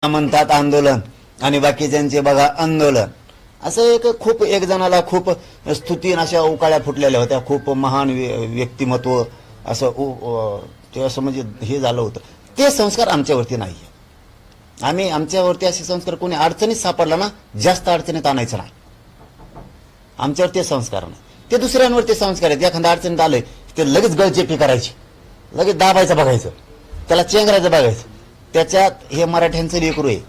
म्हणतात आंदोलन आणि बाकीच्यांचे बघा आंदोलन. असं खूप एक जणाला खूप स्तुती अशा उकाळ्या फुटलेल्या होत्या. खूप महान व्यक्तिमत्व असं ते असं म्हणजे हे झालं होतं. ते संस्कार आमच्यावरती नाही. आमच्यावरती असे संस्कार कोणी अडचणीत सापडला ना जास्त अडचणीत आणायचं नाही. आमच्यावर ते संस्कार नाही. ते दुसऱ्यांवरती संस्कार आहेत. एखाद्या अडचणीत आलंय ते लगेच गळचेपी करायची, लगेच दाबायचं बघायचं, त्याला चेंगरायचं बघायचं. त्याच्यात हे मराठ्यांचं लेकरू आहे,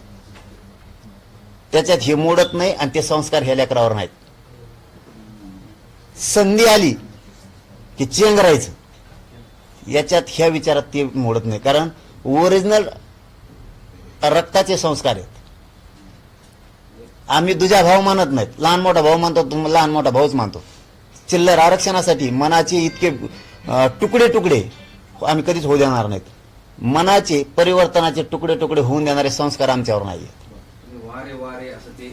त्याच्यात हे मोडत नाही आणि ते संस्कार ह्या लेकरावर नाहीत. संधी आली की चेंगरायचं, याच्यात ह्या विचारात ते मोडत नाही. कारण ओरिजिनल रक्ताचे संस्कार आहेत. आम्ही दुजा भाव मानत नाहीत, लहान मोठा भाव मानतो, लहान मोठा भाऊच मानतो. चिल्लर आरक्षणासाठी मनाचे इतके तुकडे तुकडे आम्ही कधीच होऊ देणार नाहीत. मनाचे परिवर्तनाचे तुकडे तुकडे होऊन देणारे संस्कार आमच्यावर नाही आहेत. वारे वारे असं ते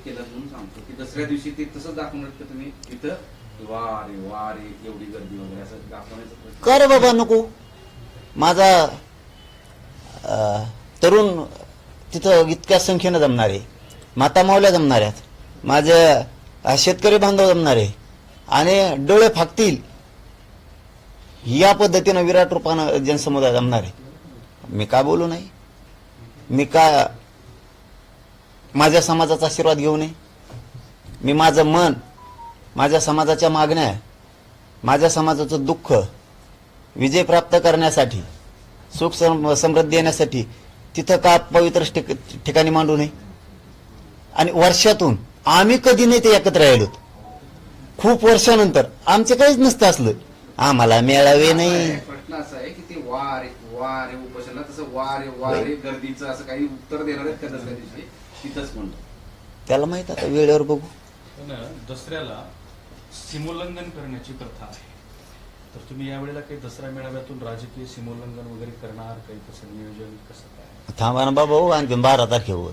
केलं म्हणून सांगतो की दुसऱ्या दिवशी ते तसं दाखवणार की तुम्ही इथं वारे वारे एवढी गर्दी वगैरे असं दाखवण्याचं कर बाबा नको. माझा तरुण तिथं इतक्या संख्येनं जमणार आहे, माता मावल्या जमणार आहेत, माझे शेतकरी बांधव जमणार आहे आणि डोळे फाकतील या पद्धतीनं विराट रूपानं जनसमुदाय जमणार आहे. मी का बोलू नाही? मी का माझ्या समाजाचा आशीर्वाद घेऊ नये? मी माझं मन, माझ्या समाजाच्या मागण्या, माझ्या समाजाचं दुःख विजय प्राप्त करण्यासाठी, सुख समृद्धी येण्यासाठी तिथं का पवित्र ठिकाणी मांडू नये? आणि वर्षातून आम्ही कधी नाही ते एकत्र राहिलो. खूप वर्षानंतर आमचे काहीच नसतं असलं, आम्हाला मिळावे नाही. प्रश्न असा आहे की ते वारे वारे उपोषणला तसं वारे वारे गर्दीचं असं काही उत्तर देणार आहेत का दुसऱ्या दिवशी तिथंच म्हणतो? त्याला माहित आता वेळेवर बघू. दसऱ्याला सीमोल्लंघन करण्याची प्रथा आहे, तर तुम्ही यावेळेला काही दसरा मेळाव्यातून राजकीय सीमोल्लंघन वगैरे करणार, काही तसं नियोजन कसं काय? थांबा ना बाबा हो, आणखी 12 तारखेवर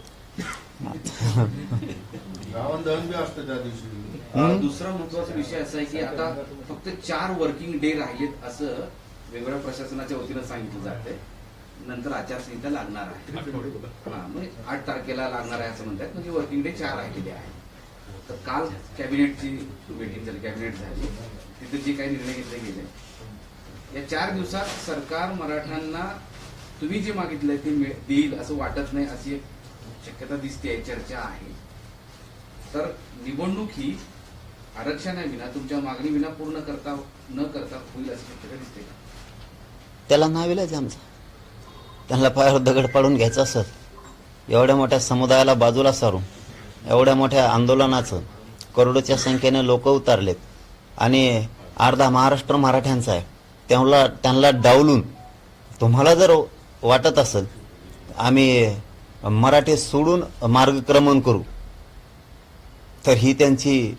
रावण दहन बी असतं त्या दिवशी. दुसरा महत्वाचा विषय असा आहे की आता फक्त 4 वर्किंग डे राहिलेत असं वेगवेगळ्या प्रशासनाच्या वतीनं सांगितलं जातंय. नंतर आचारसंहिता लागणार आहे. म्हणजे 8 तारखेला लागणार आहे असं म्हणतात. म्हणजे वर्किंग डे 4 राहिलेले आहेत. तर काल कॅबिनेटची मीटिंग झाली, कॅबिनेट झाली, तिथे जे काही निर्णय घेतले गेले, या 4 दिवसात सरकार मराठ्यांना तुम्ही जे मागितलंय ते देईल असं वाटत नाही, अशी एक शक्यता दिसते, चर्चा आहे. तर निवडणूक ही आरक्षणाविना, तुमच्या मागणी विना पूर्ण न करता होईल अशी शक्यता दिसते का? त्याला नाविलाज आमचा. त्यांना पायावर दगड पाडून घ्यायचं असत. एवढ्या मोठ्या समुदायाला बाजूला सारून एवढ्या मोठ्या आंदोलनाचं करोडोच्या संख्येने लोक उतारलेत आणि अर्धा महाराष्ट्र मराठ्यांचा आहे, त्यांना डावलून तुम्हाला जर वाटत असेल आम्ही मराठी सोडून मार्गक्रमण करू, तर ही त्यांची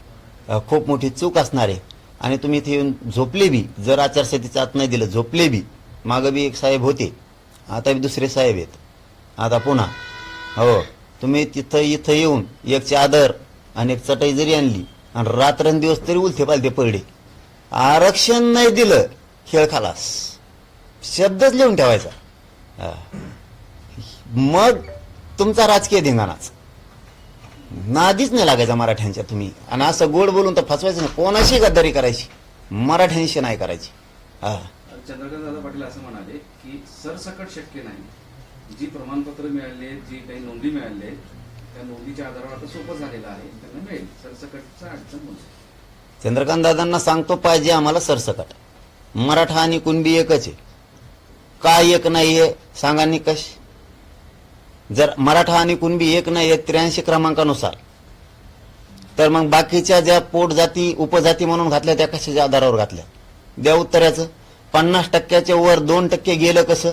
खूप मोठी चूक असणार आहे. आणि तुम्ही इथे येऊन झोपले बी, जर आचारसंहितेचं आत नाही दिलं, झोपले बी. मागं बी एक साहेब होते, आता बी दुसरे साहेब आहेत, आता पुन्हा. हो, तुम्ही इथं येऊन एक चादर आणि एक चटई जरी आणली आणि रात्रंदिवस तरी उलथे पालथे पडले, आरक्षण नाही दिलं, खेळ खालास, शब्दच लिहून ठेवायचा. मग तुमचा राजकीय धिंगाणाच. नादीच नाही लागायचा मराठ्यांच्या तुम्ही. आणि असं गोड बोलून तर फसवायचं नाही. कोणाशी गद्दारी करायची, मराठ्यांशी नाही करायची. चंद्रकांत दादा पाटील असं म्हणाले की सरसकट शक्य नाही. जी प्रमाणपत्र मिळाले, जी काही नोंदी मिळाले, त्या नोंदीच्या आधारावर आता सोपं झालेलं आहे, त्यांना मिळेल. सरसकटचा अडचण म्हणतो. चंद्रकांत दादांना सांगतो, पाहिजे आम्हाला सरसकट. मराठा आणि कुणबी एकच आहे. का एक नाहीये सांगा निकष? जर मराठा आणि कुणबी एक नाही 83 क्रमांकानुसार, तर मग बाकीच्या ज्या पोट जाती उपजाती म्हणून घातल्या त्या कशाच्या आधारावर घातल्या? द्या उत्तराचं. 50% वर 2% गेलं कसं?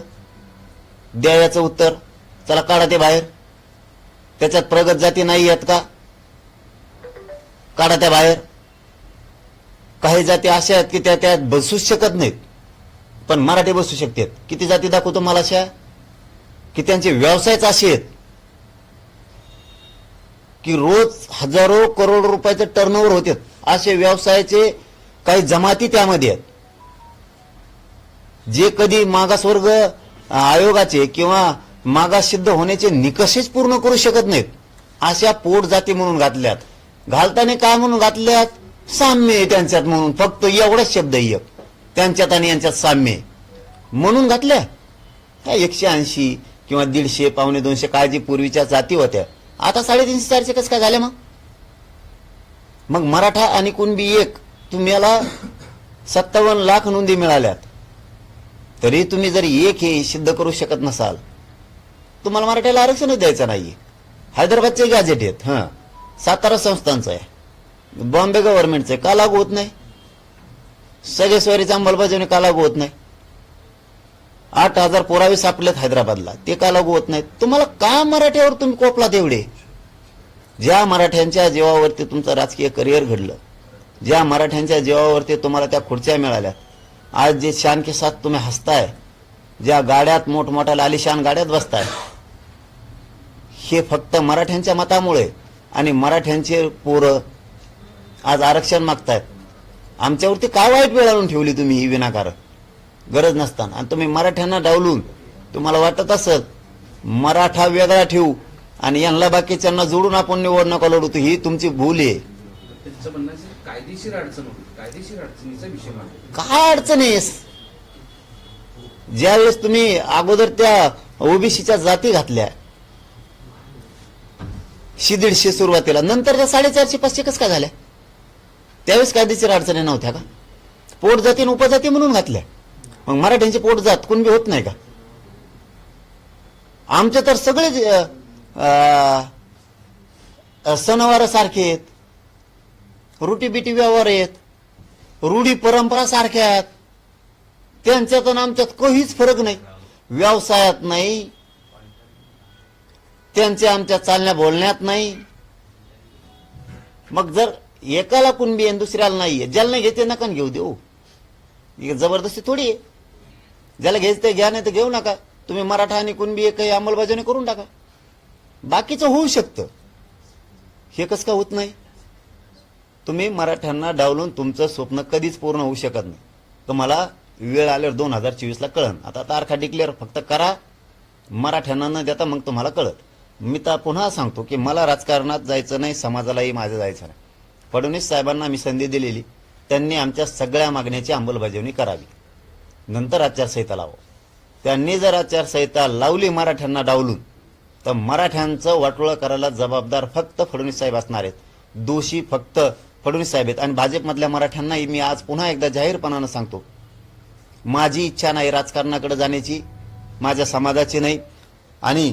द्या याचं उत्तर. चला काढा ते बाहेर. त्याच्यात प्रगत जाती नाही आहेत का? काढा त्या बाहेर. काही जाती अशा आहेत की त्या त्यात बसूच शकत नाहीत, पण मराठी बसू शकतात. किती जाती दाखवतो मला अशा की त्यांचे व्यवसायच असे आहेत की रोज हजारो करोड रुपयाचे टर्नओव्हर होते. असे व्यवसायाचे काही जमाती त्यामध्ये आहेत, जे कधी मागासवर्ग आयोगाचे किंवा मागास सिद्ध होण्याचे निकषच पूर्ण करू शकत नाहीत अशा पोट जाती म्हणून घातल्यात. घालताना काय म्हणून घातल्यात? साम्य आहे त्यांच्यात म्हणून, फक्त एवढाच शब्द एक, त्यांच्यात आणि यांच्यात साम्य आहे म्हणून घातल्या. त्या 180 किंवा 150 पावणे 200 काय जी पूर्वीच्या जाती होत्या, आता 350 400 कसं काय झाल्या? मग मराठा आणि कुणबी एक, तुम्हाला 57 लाख नोंदी मिळाल्यात, तरी तुम्ही जर एक हे सिद्ध करू शकत नसाल, तुम्हाला मराठ्याला आरक्षणच द्यायचं नाहीये. हैदराबादचे गॅजेट आहेत, सातारा संस्थांचं आहे, बॉम्बे गव्हर्नमेंटचं आहे, का लागू होत नाही? सगळे स्वारीची अंमलबजावणी का लागू होत नाही? 8,000 पुरावे सापडलेत हैदराबादला, ते का लागू होत नाहीत? तुम्हाला का मराठ्यावर तुम्ही कोपलात एवढे? ज्या मराठ्यांच्या जीवावरती तुमचं राजकीय करिअर घडलं, ज्या मराठ्यांच्या जीवावरती तुम्हाला त्या खुर्च्या मिळाल्या, आज जे शान के साथ तुम्ही हसताय, ज्या गाड्यात मोठमोठ्या आलिशान गाड्यात बसताय, हे फक्त मराठ्यांच्या मतामुळे. आणि मराठ्यांचे पोरं आज आरक्षण मागतायत. आमच्यावरती काय वाईट वेळ आणून ठेवली तुम्ही ही विनाकारण, गरज नसताना? आणि तुम्ही मराठ्यांना डावलून तुम्हाला वाटत असत मराठा वेगळा ठेवू आणि यांना बाकीच्यांना जोडून आपण निवडणुका लढू, ही तुमची भूल आहे. त्यांचं म्हणणं आहे, कायदेशीर अडचण होती, कायदेशीर अडचणीचा विषय मांडला. काय अडचण आहे? ज्यावेळेस तुम्ही अगोदर त्या ओबीसीच्या जाती घातल्या 150 सुरुवातीला, नंतर त्या 450-500 कसं काय झाल्या? त्यावेळेस कायदेशीर अडचणी नव्हत्या का? पोट जाती आणि उपजाती म्हणून घातल्या. मग मराठ्यांची पोट जात कुणबी होत नाही का? आमचे तर सगळे सणवार सारखे आहेत, रुटी बिटी व्यवहार आहेत, रूढी परंपरा सारख्या आहेत. त्यांच्यात आणि आमच्यात काहीच फरक नाही, व्यवसायात नाही, त्यांच्या आमच्या चालण्या बोलण्यात नाही. मग जर एकाला कुणबी आणि दुसऱ्याला नाहीये, ज्याला नाही घेते नका घेऊ देऊ, जबरदस्ती थोडी आहे. ज्याला घ्यायचं ते घ्या, नाही तर घेऊ नका. तुम्ही मराठा आणि कुणबी एक अंमलबजावणी करून टाका, बाकीचं होऊ शकतं. हे कसं का होत नाही? तुम्ही मराठ्यांना डावलून तुमचं स्वप्न कधीच पूर्ण होऊ शकत नाही. तुम्हाला वेळ आल्यावर 2024ला कळन. आता तारखा डिक्लेअर फक्त करा, मराठ्यांना न देता मग तुम्हाला कळत. मी तर पुन्हा सांगतो की मला राजकारणात जायचं नाही, समाजालाही माझं जायचं नाही. फडणवीस साहेबांना मी संधी दिलेली, त्यांनी आमच्या सगळ्या मागण्याची अंमलबजावणी करावी, नंतर आचारसंहिता लावा. त्यांनी जर आचारसंहिता लावली मराठ्यांना डावलून, तर मराठ्यांचं वाटोळं करायला जबाबदार फक्त फडणवीस साहेब असणार आहेत. दोषी फक्त फडणवीस साहेब आहेत. आणि भाजपमधल्या मराठ्यांनाही मी आज पुन्हा एकदा जाहीरपणानं सांगतो, माझी इच्छा नाही राजकारणाकडे जाण्याची, माझ्या समाजाची नाही, आणि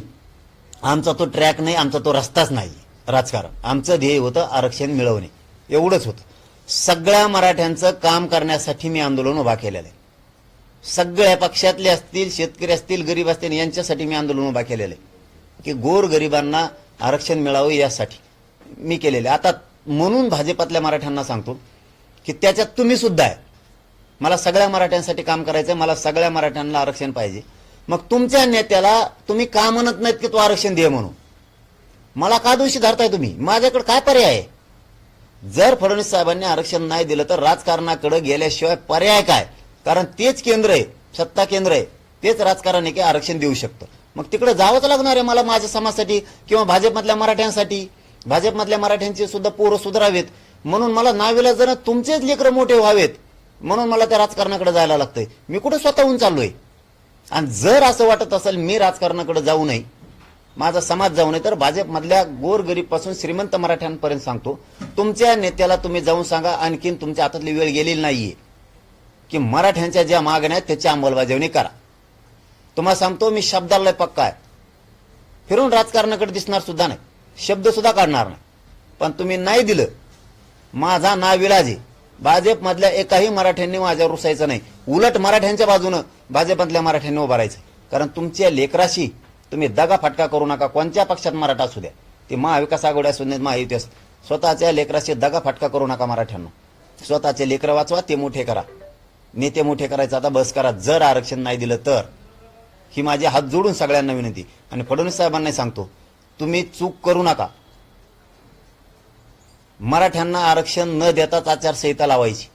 आमचा तो ट्रॅक नाही, आमचा तो रस्ताच नाही राजकारण. आमचं ध्येय होतं आरक्षण मिळवणे, एवढंच होतं. सगळ्या मराठ्यांचं काम करण्यासाठी मी आंदोलन उभा केलेलं आहे. सगळ्या पक्षातले असतील, शेतकरी असतील, गरीब असतील, यांच्यासाठी मी आंदोलन उभा केलेलं आहे की गोर गरिबांना आरक्षण मिळावं यासाठी मी केलेले. आता म्हणून भाजपातल्या मराठ्यांना सांगतो की त्याच्यात तुम्ही सुद्धा आहे. मला सगळ्या मराठ्यांसाठी काम करायचंय, मला सगळ्या मराठ्यांना आरक्षण पाहिजे. मग तुमच्या नेत्याला तुम्ही का म्हणत नाहीत की तू आरक्षण दे म्हणून? मला का दोषी धरताय तुम्ही? माझ्याकडे काय पर्याय आहे? जर फडणवीस साहेबांनी आरक्षण नाही दिलं तर राजकारणाकडे गेल्याशिवाय पर्याय काय? कारण तेच केंद्र आहे, सत्ता केंद्र आहे, तेच राजकारण आहे की आरक्षण देऊ शकतं. मग तिकडे जावंच लागणार आहे मला, माझ्या समाजासाठी किंवा भाजपमधल्या मराठ्यांसाठी. भाजपमधल्या मराठ्यांचे सुद्धा पोरं सुधारावेत म्हणून मला नाविलाजानं तुमचेच लेकरं मोठे व्हावेत म्हणून मला त्या राजकारणाकडे जायला लागतंय. मी कुठे स्वतःहून चाललोय? आणि जर असं वाटत असेल मी राजकारणाकडे जाऊ नये, माझा समाज जाऊ नये, तर भाजपमधल्या गोरगरीब पासून श्रीमंत मराठ्यांपर्यंत सांगतो, तुमच्या नेत्याला तुम्ही जाऊन सांगा, आणखीन तुमच्या हातातली वेळ गेलेली नाहीये की मराठ्यांच्या ज्या मागण्या आहेत त्याची अंमलबजावणी करा. तुम्हाला सांगतो मी शब्दाला पक्का आहे, फिरून राजकारणाकडे दिसणार सुद्धा नाही, शब्द सुद्धा काढणार नाही. पण तुम्ही नाही दिलं, माझा नाविलाज आहे. भाजपमधल्या एकाही मराठ्यांनी माझ्यावर रुसायचं नाही, उलट मराठ्यांच्या बाजूनं भाजपमधल्या मराठ्यांनी उभं राहायचं. कारण तुमच्या लेकराशी तुम्ही दगा फटका करू नका. कोणत्या पक्षात मराठा असू द्या, ते महाविकास आघाडी असू देत, महायुती असू, स्वतःच्या लेकराशी दगा फटका करू नका मराठ्यांना. स्वतःचे लेकरं वाचवा, ते मोठे करा, नेते मोठे करायचं आता बस करा. जर आरक्षण नाही दिलं तर ही माझी हात जोडून सगळ्यांना विनंती. आणि फडणवीस साहेबांना सांगतो, तुम्ही चूक करू नका. मराठ्यांना आरक्षण न देताच आचारसंहिता लावायची.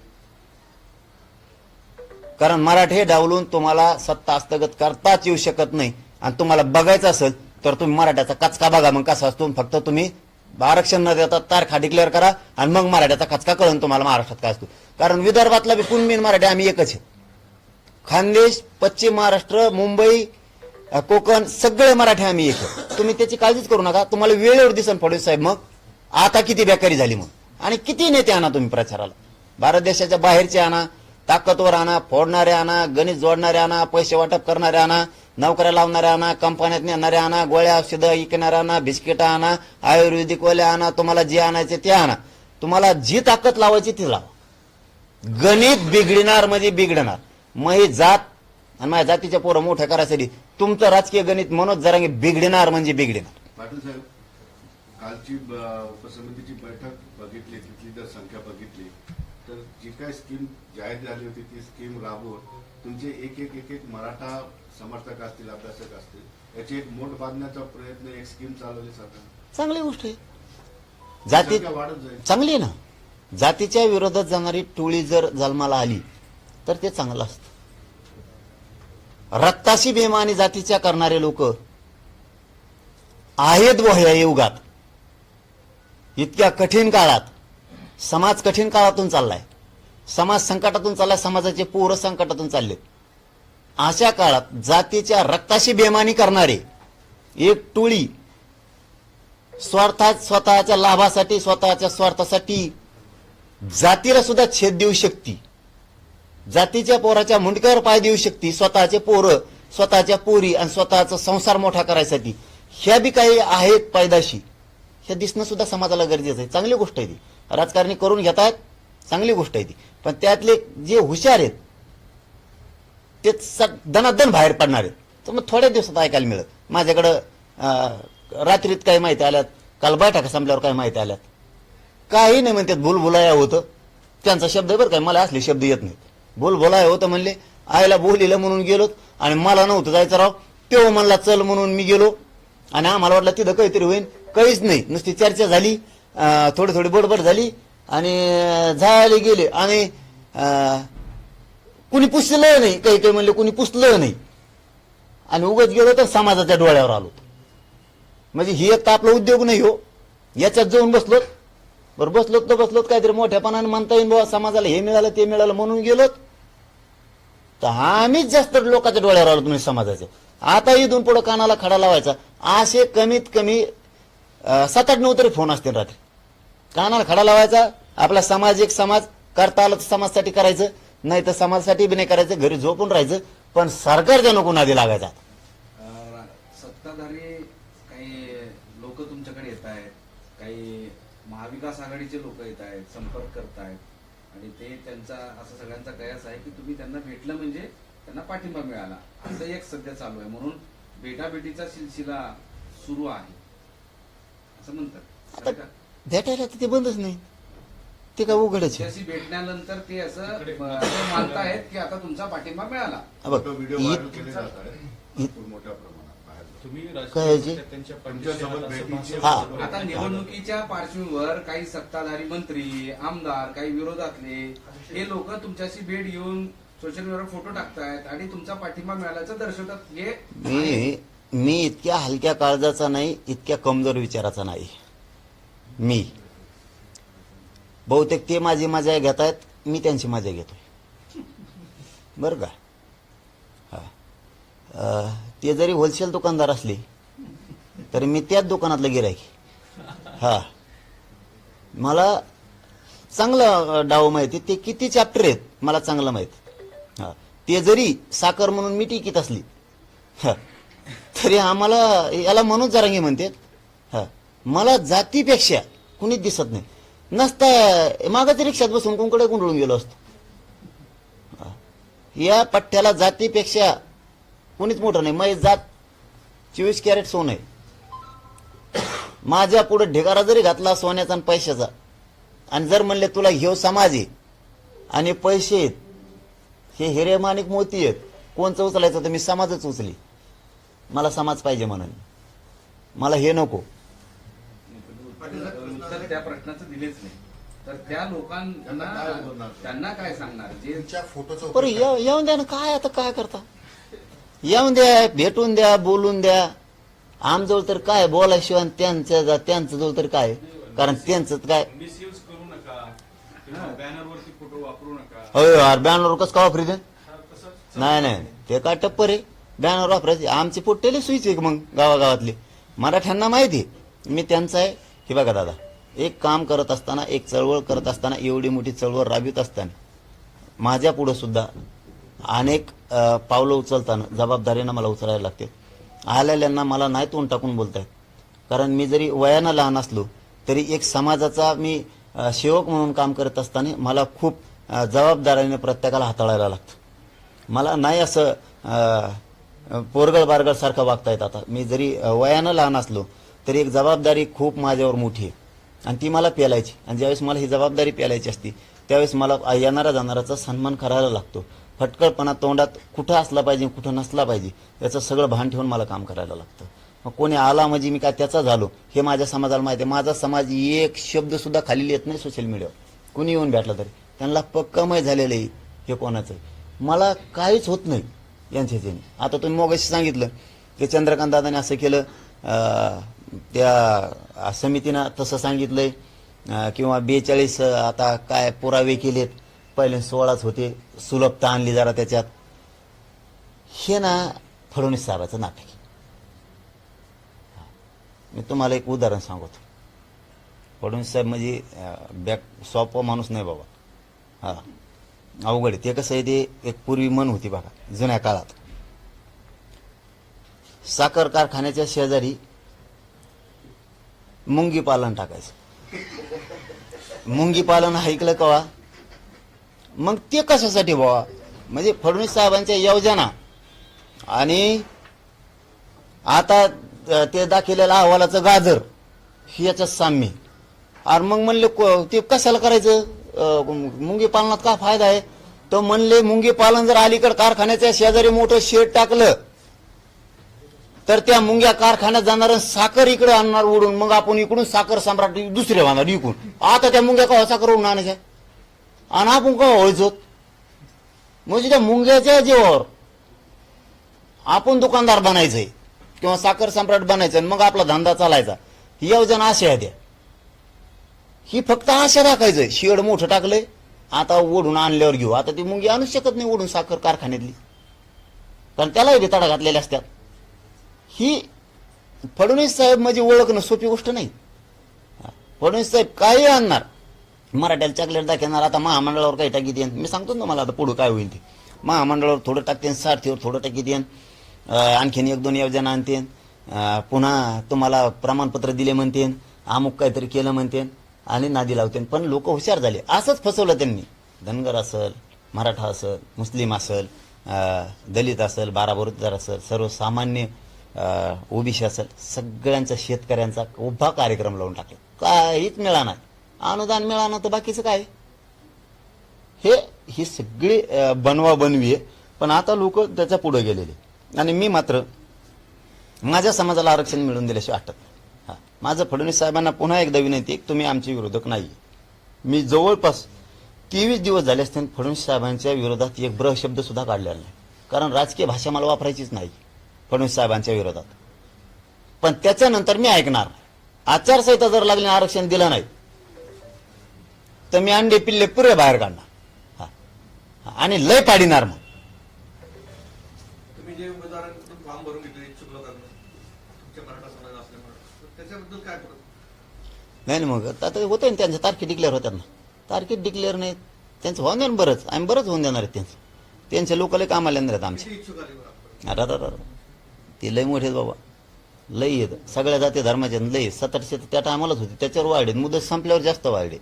कारण मराठे डावलून तुम्हाला सत्ता हस्तगत करताच येऊ शकत नाही. आणि तुम्हाला बघायचं असेल तर तुम्ही मराठ्याचा कचका बघा. मग कसा असतो, फक्त तुम्ही आरक्षण न देता तारखा डिक्लेअर करा आणि मग मराठ्याचा कचका कळून तुम्हाला महाराष्ट्रात काय असतो. कारण विदर्भातला बी कुणबी आणि मराठी आम्ही एकच आहे. खानदेश, पश्चिम महाराष्ट्र, मुंबई, कोकण सगळे मराठी आम्ही एक आहे. तुम्ही त्याची काळजीच करू नका. तुम्हाला वेळेवर दिसन फडणवीस साहेब. मग आता किती बेकारी झाली मग, आणि किती नेते आणा तुम्ही प्रचाराला, भारत देशाच्या बाहेरचे आणा, ताकदवर आणा, फोडणारे आणा, गणित जोडणारे आणा, पैसे वाटप करणारे आणा, नोकऱ्या लावणारे आणा, कंपन्यात नेणारे आणा, गोळ्या औषधं विकणारे आणा, बिस्किटं आणा, आयुर्वेदिक वाले आणा, तुम्हाला जे आणायचे ते आणा. तुम्हाला जी ताकद लावायची ती लावा. गणित बिघडणार म्हणजे बिघडणार. मग ही जात आणि माझ्या जातीच्या पोरं मोठ्या करायसाठी तुमचं राजकीय गणित मनोज जरांगे बिघडणार म्हणजे बिघडणार. पाटील साहेब, कालची उपसमितीची बैठक बघितली, तिथली जर संख्या बघितली तर जी काय स्कीम जाहीर झाली होती ती स्कीम राबवून तुमचे एक एक मराठा समर्थक असतील, अभ्यासक असतील, याची एक मोठ बांधण्याचा प्रयत्न, एक स्कीम चालवली सरकार. चांगली गोष्ट आहे. जाती संख्या वाढत जाईल. चांगली आहे ना. जातीच्या विरोधात जाणारी टोळी जर जन्माला आली तर ते चांगलं असतं. रक्ताशी बेमानी जातीच्या करणारे लोक आहेत व ह्या युगात. इतक्या कठीण काळात समाज कठीण काळातून चाललाय, समाज संकटातून चाललाय, समाजाचे पोरं संकटातून चाललेत. अशा काळात जातीच्या रक्ताशी बेमानी करणारे एक टोळी स्वतःच्या लाभासाठी, स्वतःच्या स्वार्थासाठी जातीला सुद्धा छेद देऊ शकते, जातीच्या पोराच्या मुंडक्यावर पाय देऊ शकते, स्वतःचे पोरं, स्वतःच्या पोरी आणि स्वतःचा संसार मोठा करायसाठी. ह्या बी काही आहेत पैदाशी, हे दिसणं सुद्धा समाजाला गरजेचं आहे. चांगली गोष्ट आहे ती. राजकारणी करून घेत आहेत, चांगली गोष्ट आहे ती. पण त्यातले जे हुशार आहेत ते दनादन बाहेर पडणार आहेत. तर मग थोड्या दिवसात ऐकायला मिळत. माझ्याकडं रात्रीत काही माहिती आल्यात, काल बैठका संपल्यावर काही माहिती आल्यात. काही नाही म्हणतात, भूलभुलाया होतं. त्यांचा शब्द बरं काय, मला असले शब्द येत नाहीत. भूलभुलाया होतं म्हणले, आईला बोलिलं म्हणून गेलो आणि मला नव्हतं जायचं राव, तेव्हा म्हणला चल म्हणून मी गेलो आणि आम्हाला वाटलं तिथं काहीतरी होईल. काहीच नाही, नुसती चर्चा झाली, थोडी थोडी बडबड झाली आणि झाले गेले. आणि कुणी पुसलं नाही, काही काही म्हणले कुणी पुसलं नाही आणि उगाच गेलो तर समाजाच्या डोळ्यावर आलो. म्हणजे ही एक तर आपला उद्योग नाही हो. याच्यात जाऊन बसलोत, बरं बसलोत तर बसलोत, काहीतरी मोठ्यापणाने म्हणता येईल बाबा समाजाला हे मिळालं ते मिळालं म्हणून गेलोत, तर आम्हीच जास्त लोकांच्या डोळ्यावर आलो तुम्ही समाजाच्या. आता इथून पुढे कानाला खडा लावायचा. असे कमीत कमी 7-8 9 तरी फोन असतील रात्री. कानाला खडा लावायचा. आपला समाज एक समाज करता आलं तर समाजासाठी करायचं, नाही तर समाजासाठी बी नाही करायचं, घरी झोपून राहायचं. पण सरकारच्या नको नादी लागायचा. सत्ताधारी काही लोक तुमच्याकडे येत आहेत, काही महाविकास आघाडीचे लोक येत आहेत, संपर्क करतायत आणि ते त्यांचा असं सगळ्यांचा कयास आहे की तुम्ही त्यांना भेटलं म्हणजे त्यांना पाठिंबा मिळाला, असं एक सध्या चालू आहे. म्हणून भेटाभेटीचा सिलसिला सुरू आहे असं म्हणतात. आता भेटायला तर ते बंदच नाही, ते काय उघडच आहे. त्याशी भेटल्यानंतर ते असं मानतायत की आता तुमचा पाठिंबा मिळाला. बघ, व्हिडिओ व्हायरल केले जात आहेत भरपूर मोठ्या प्रमाणात बाहेर. तुम्ही काय याची? राजकीय त्यांच्या तुमच्यासोबत पाठीशी आहात असं भेटीचे भासवतं. आता निवडणुकीच्या पार्श्वभूमीवर काही सत्ताधारी मंत्री, आमदार, काही विरोधातले हे लोक तुमच्याशी भेट घेऊन सोशल मीडियावर फोटो टाकतायत आणि तुमचा पाठिंबा मिळाल्याचं दर्शवतात. हे मी इतक्या हलक्या काळजाचा नाही, इतक्या कमजोर विचाराचा नाही. मी बहुतेक ते माझी मजा घेत आहेत, मी त्यांची मजा घेतोय, बरं का. हा, ते जरी होलसेल दुकानदार असले तरी मी त्याच दुकानातलं गिराईक. हा, मला चांगलं डाव माहिती, ते किती चॅप्टर आहेत मला चांगलं माहिती. हा, ते जरी साखर म्हणून मी टिकीत असली तरी आम्हाला याला मनोज जरांगे म्हणते. हा, मला जातीपेक्षा कुणीच दिसत नाही. नसता मागाच्या रिक्षात बसून कोणकडे गुंडळून गेलो असतो. या पठ्ठ्याला जातीपेक्षा कुणीच मोठं नाही. माझी जात 24 कॅरेट सोनं आहे. माझ्या पुढे ढिगारा जरी घातला सोन्याचा आणि पैशाचा आणि जर म्हणले तुला घेऊ समाज आहे आणि पैसे आहेत, हे हिरे माणिक मोती आहेत, कोणचं उचलायचं तर मी समाजच उचली. मला समाज पाहिजे म्हणून, मला हे नको. उत्तर त्या प्रश्नाचं दिलेच नाही, तर त्या लोकांना त्यांना काय सांगणार जे तुमच्या फोटोचं बरं येऊन द्या ना. काय आता काय करता, येऊन द्या, भेटून द्या, बोलून द्या. आमजवळ तर काय बोलाशिवाय त्यांचं जवळ तर काय, कारण त्यांचं काय मिसयूज करू नका किंवा बॅनरवरती फोटो वापरू नका. होय यार, बॅनर कसं का वापरी तसं नाही नाही, ते काय टप्पर आहे बॅनर वापरायचे. आमचे पोट्टेले सुईच आहे मग गावागावातले मराठ्यांना माहिती आहे. मी त्यांचं आहे की बघा दादा, एक काम करत असताना, एक चळवळ करत असताना, एवढी मोठी चळवळ राबवित असताना माझ्या पुढे सुद्धा अनेक पावलं उचलताना जबाबदारीनं मला उचलायला लागते. आलेल्यांना मला नाही तोंड टाकून बोलतायत, कारण मी जरी वयानं लहान असलो तरी एक समाजाचा मी सेवक म्हणून काम करत असताना मला खूप जबाबदारीने प्रत्येकाला हाताळायला लागतं. मला नाही असं पोरगळ बारगळ सारखं वागता येत. आता मी जरी वयानं लहान असलो तरी एक जबाबदारी खूप माझ्यावर मोठी आहे आणि ती मला पेलायची. आणि ज्यावेळेस मला ही जबाबदारी पेलायची असती त्यावेळेस मला येणाऱ्या जाणाराचा सन्मान करायला लागतो. फटकळपणा तोंडात कुठं असला पाहिजे, कुठं नसला पाहिजे याचं सगळं भान ठेवून मला काम करायला लागतं. मग कोणी आला म्हणजे मी काय त्याचा झालो हे माझ्या समाजाला माहिती आहे. माझा समाज एक शब्द सुद्धा खाली येत नाही सोशल मीडियावर. कुणी येऊन भेटला तरी त्यांना पक्कमय झालेलं आहे हे कोणाचं. मला काहीच होत नाही यांच्या ह्याच्याने. आता तुम्ही मगाशी सांगितलं की चंद्रकांत दादाने असं केलं, त्या समितीनं तसं सांगितलंय, किंवा 42 आता काय पुरावे केलेत, पहिले 16च होते, सुलभता आणली जरा त्याच्यात. हे ना फडणवीस साहेबाचं नाटक आहे. मी तुम्हाला एक उदाहरण सांगतो. फडणवीस साहेब म्हणजे सोपा माणूस नाही बाबा. हा, अवघड आहे. ते कसं आहे, ते एक पूर्वी म्हण होती बघा जुन्या काळात, साखर कारखान्याच्या शेजारी मुंगी पालन टाकायचं. मुंगी पालन ऐकलं कवा? मग ते कशासाठी बाबा, म्हणजे फडणवीस साहेबांच्या योजना आणि आता ते दाखवलेलं अहवालाचं गाजर ही याच्यात साम्य. आणि मग म्हणले ते कशाला करायचं, मुंगी पालनात काय फायदा आहे? तर म्हणले मुंगी पालन जर अलीकडे कारखान्याच्या शेजारी मोठं शेड टाकलं तर त्या मुंग्या कारखान्यात जाणार, साखर इकडे आणणार ओढून, मग आपण इकडून साखर सम्राट दुसरे बांधणार इकडून. आता त्या मुंग्या कवा साखर ओढून आणायच्या आणि आपण कवा व्हायचो? म्हणजे त्या मुंग्याच्या जीवावर आपण दुकानदार बनायचंय किंवा साखर सम्राट बनायचं, मग आपला धंदा चालायचा. ही योजना अशी आहे त्या, ही फक्त आशा दाखायचंय. शेड मोठं टाकलंय, आता ओढून आणल्यावर घेऊ. आता ती मुंगी आणू शकत नाही ओढून साखर कारखान्यातली, कारण त्यालाही बेताडा घातलेल्या असतात. ही फडणवीस साहेब म्हणजे ओळखणं सोपी गोष्ट नाही. फडणवीस साहेब काही आणणार, मराठ्याला चॉकलेट दाखवणार. आता महामंडळावर काही टाकीत येईन, मी सांगतो ना मला आता पुढं काय होईल ते. महामंडळावर थोडं टाकते, सारथीवर थोडं टाकीत येईन, आणखीन 1-2 योजना आणते, पुन्हा तुम्हाला प्रमाणपत्र दिले म्हणते, अमुक काहीतरी केलं म्हणते आणि नादी लावते. पण लोक हुशार झाले. असंच फसवलं त्यांनी. धनगर असेल, मराठा असेल, मुस्लिम असेल, दलित असेल, बाराबरोबर असेल, सर्वसामान्य ओबीसी असेल, सगळ्यांचा शेतकऱ्यांचा उभा कार्यक्रम लावून टाकला. काहीच मिळालं नाही, अनुदान मिळालं तर बाकीचं काय. ही सगळी बनवा बनवी आहे. पण आता लोक त्याच्या पुढे गेलेले. आणि मी मात्र माझ्या समाजाला आरक्षण मिळवून दिल्याशिवाय हटत नाही. हा, माझं फडणवीस साहेबांना पुन्हा एकदा विनंती, तुम्ही आमचे विरोधक नाही. मी जवळपास 23 दिवस झाले असते फडणवीस साहेबांच्या विरोधात एक ब्र शब्द सुद्धा काढलेला नाही, कारण राजकीय भाषा मला वापरायचीच नाही फडणवीस साहेबांच्या विरोधात. पण त्याच्यानंतर मी ऐकणार नाही. आचारसंहिता जर लागली, आरक्षण दिलं नाही तर मी अंडे पिल्ले पुरे बाहेर काढणार. हा, आणि लय पाडिणार. मग तुम्ही जे उमेदवारांकडून फॉर्म भरून घेतले इच्छुक लोकांना, तुमच्या मराठा समाज असल्यामुळे त्याच्याबद्दल काय करत? नाही मग आता होतं ना, त्यांच्या तारखे डिक्लेअर होत्या ना. तारखे डिक्लेअर नाही, त्यांचं होऊन देणार बरंच. आम्ही बरंच होऊन देणार आहेत त्यांचं. त्यांच्या लोकांना कामाला येणार आहेत आमचे. किती इच्छुक आले बरं आपण? अरे ते लय मोठे बाबा, लय येत. सगळ्या जाती धर्माचे लय 700 त्या टायमालाच होते, त्याच्यावर वाढले. मुदत संपल्यावर जास्त वाढले,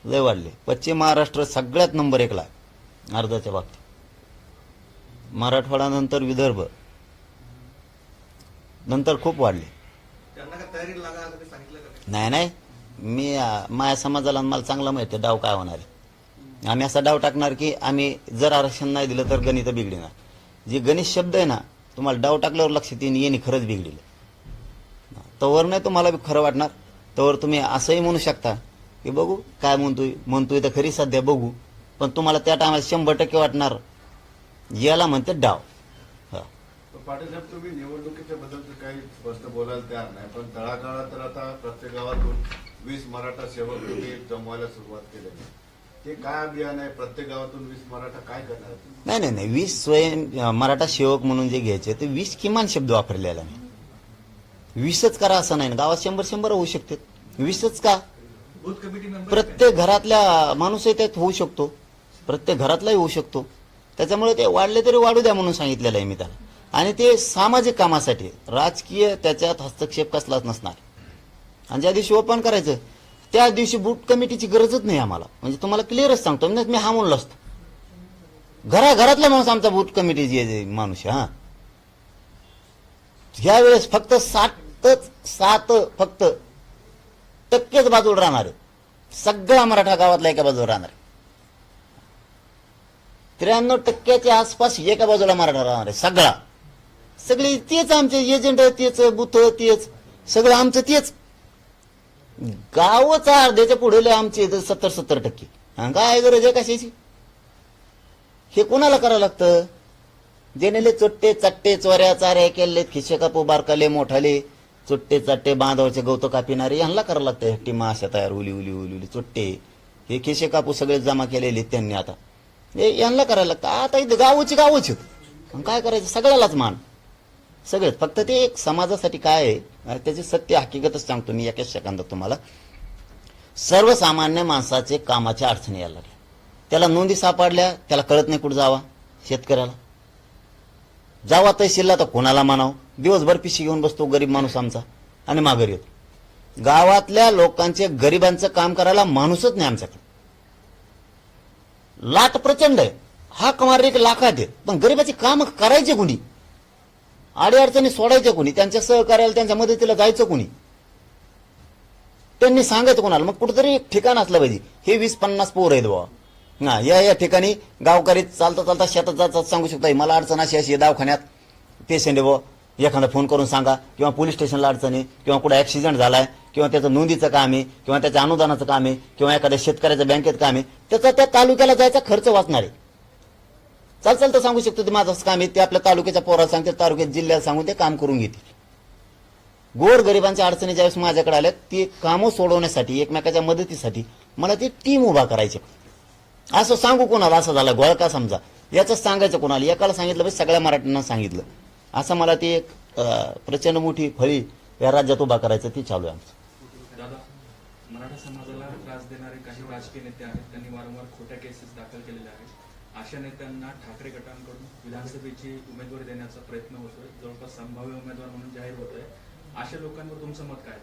लय वाढले. पश्चिम महाराष्ट्र सगळ्यात नंबर 1 ला अर्जाच्या बाबतीत. मराठवाडा नंतर विदर्भ, नंतर खूप वाढले. त्यांना काय तयारी लागा असं सांगितलं का? नाही, मी माझ्या समाजाला मला चांगला माहिती आहे डाव काय होणार आहे. आम्ही असा डाव टाकणार की आम्ही जर आरक्षण नाही दिलं तर गणित बिघडणार. जे गणित शब्द आहे ना, तुम्हाला डाव टाकल्यावर लक्षात येईन येणे खरंच बिघडले. तवर नाही तुम्हाला बी खरं वाटणार, तवर तुम्ही असंही म्हणू शकता की बघू काय म्हणतोय तर खरी सध्या बघू. पण तुम्हाला त्या टायमाला 100% वाटणार याला म्हणते डाव. पाटील साहेब, तुम्ही निवडणुकीच्या बद्दल तर काही स्पष्ट बोलायला तयार नाही, पण तळागाळात तर आता प्रत्येक गावातून 20 मराठा सेवक तुम्ही जमवायला सुरुवात केलेली आहे. ते काय अभियान आहे? प्रत्येक गावातून 20 मराठा काय करणार तुम्ही? नाही 20 स्वयं मराठा सेवक म्हणून जे घ्यायचे ते 20 किमान शब्द वापरलेला नाही. 20च करा असं नाही ना, गावात 100 होऊ शकते. 20च का? बूथ कमिटी मेंबर प्रत्येक घरातल्या माणूसही त्यात होऊ शकतो, प्रत्येक घरातलाही होऊ शकतो. त्याच्यामुळे ते वाढले तरी वाढू द्या म्हणून सांगितलेलं आहे मी त्याला. आणि ते सामाजिक कामासाठी, राजकीय त्याच्यात हस्तक्षेप कसलाच नसणार. आणि ज्या दिवशी ओपन करायचं त्या दिवशी बूथ कमिटीची गरजच नाही आम्हाला. म्हणजे तुम्हाला क्लिअरच सांगतो, मी हा म्हणलो असतो, घराघरातला माणूस आमचा बूथ कमिटीची माणूस आहे. हा, ह्यावेळेस फक्त 7 फक्त टक्केच बाजूला राहणार आहे. सगळा मराठा गावातला एका बाजूला राहणार आहे. 93% आसपास एका बाजूला मराठा राहणार आहे. सगळे तेच आमचे एजंट, तेच बुथ, तेच सगळं आमचं तेच. गावच अर्ध्याच्या पुढे आमचे 70% काय गरज आहे कशाची? हे कोणाला करावं लागतं? जेनेले चोट्टे चट्टे चोऱ्या चाऱ्या केले, खिशे कापू बारकाले मोठाले, चोट्टे चट्टे बांधावरचे गवत कापिणारे, यांना करावं लागतं. टीमा अशा तयार उली चोट्टे, हे खिशे कापू सगळे जमा केलेले त्यांनी. आता हे यांना करायला लागतं. आता इथं गावची काय करायचं? सगळ्यालाच मान, सगळेच. फक्त ते एक समाजासाठी काय आहे त्याची सत्य हकीकतच सांगतो मी एकाच सेकंदात तुम्हाला. सर्वसामान्य माणसाचे कामाच्या अडचणी यायला लागल्या, त्याला नोंदी सापडल्या, त्याला कळत नाही कुठं जावा. शेतकऱ्याला जावा तहसीलला तर कोणाला मानावं? दिवसभर पिशी घेऊन बसतो गरीब माणूस आमचा आणि माघारी येतो. गावातल्या लोकांचे गरिबांचं काम करायला माणूसच नाही आमच्याकडे. लाट प्रचंड आहे, हाक मारले की लाखात आहेत, पण गरिबाची काम करायचे कोणी? अडीअडचणी सोडायच्या कोणी? त्यांच्या सहकार्याला, त्यांच्या मदतीला जायचं कोणी? त्यांनी सांगायचं कोणाला? मग कुठेतरी एक ठिकाण असलं पाहिजे. हे 20-50 पोर आहेत बाबा, ना या ठिकाणी गावकरी चालता शेतात जातात सांगू शकता मला अडचण अशी आहे, दवाखान्यात पेशंट आहे बुवा, एखादा फोन करून सांगा. किंवा पोलीस स्टेशनला अडचण आहे, किंवा कुठे ऍक्सिडेंट झालाय, किंवा त्याचं नोंदीचं काम आहे, किंवा त्याच्या अनुदानाचं काम आहे, किंवा एखाद्या शेतकऱ्याच्या बँकेत काम आहे, त्याचा त्या तालुक्याला जायचा खर्च वाचणार आहे. चालतं सांगू शकतो ते माझंच काम आहे, ते आपल्या तालुक्याच्या पोराला सांगते, तालुक्यात जिल्ह्याला सांगून ते काम करून घेतील. गोर गरिबांच्या अडचणी ज्यावेळेस माझ्याकडे आल्या, ती कामं सोडवण्यासाठी, एकमेकाच्या मदतीसाठी मला ती टीम उभा करायची. असं सांगू कोणाला? असं झालं गोळ का समजा, याच सांगायचं कोणाला? एकाला सांगितलं पाहिजे, सगळ्या मराठ्यांना सांगितलं. असं मला ती एक प्रचंड मोठी फळी या राज्यात उभा करायचं, ती चालू आहे आमचं. दादा, मराठा समाजाला त्रास देणारे काही राजकीय नेते आहेत, त्यांनी वारंवार खोट्या केसेस दाखल केलेल्या आहेत. अशा नेत्यांना ठाकरे गटांकडून विधानसभेची उमेदवारी देण्याचा प्रयत्न होतोय, जवळपास संभाव्य उमेदवार म्हणून जाहीर होतोय. अशा लोकांवर तुमचं मत काय?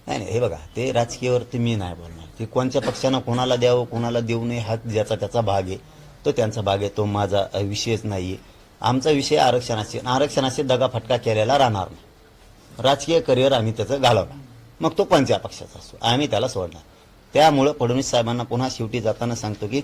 नाही, हे बघा, ते राजकीयावरती मी नाही बोलणार. ते कोणत्या पक्षानं कोणाला द्यावं, कोणाला देऊ नये, हा ज्याचा त्याचा भाग आहे, तो त्यांचा भाग आहे, तो माझा विषयच नाहीये. आमचा विषय आरक्षणाशी दगाफटका केलेला राहणार नाही. राजकीय करिअर आम्ही त्याचं घालवणार, मग तो कोणत्या पक्षाचा असो, आम्ही त्याला सोडणार. त्यामुळं फडणवीस साहेबांना पुन्हा शेवटी जाताना सांगतो की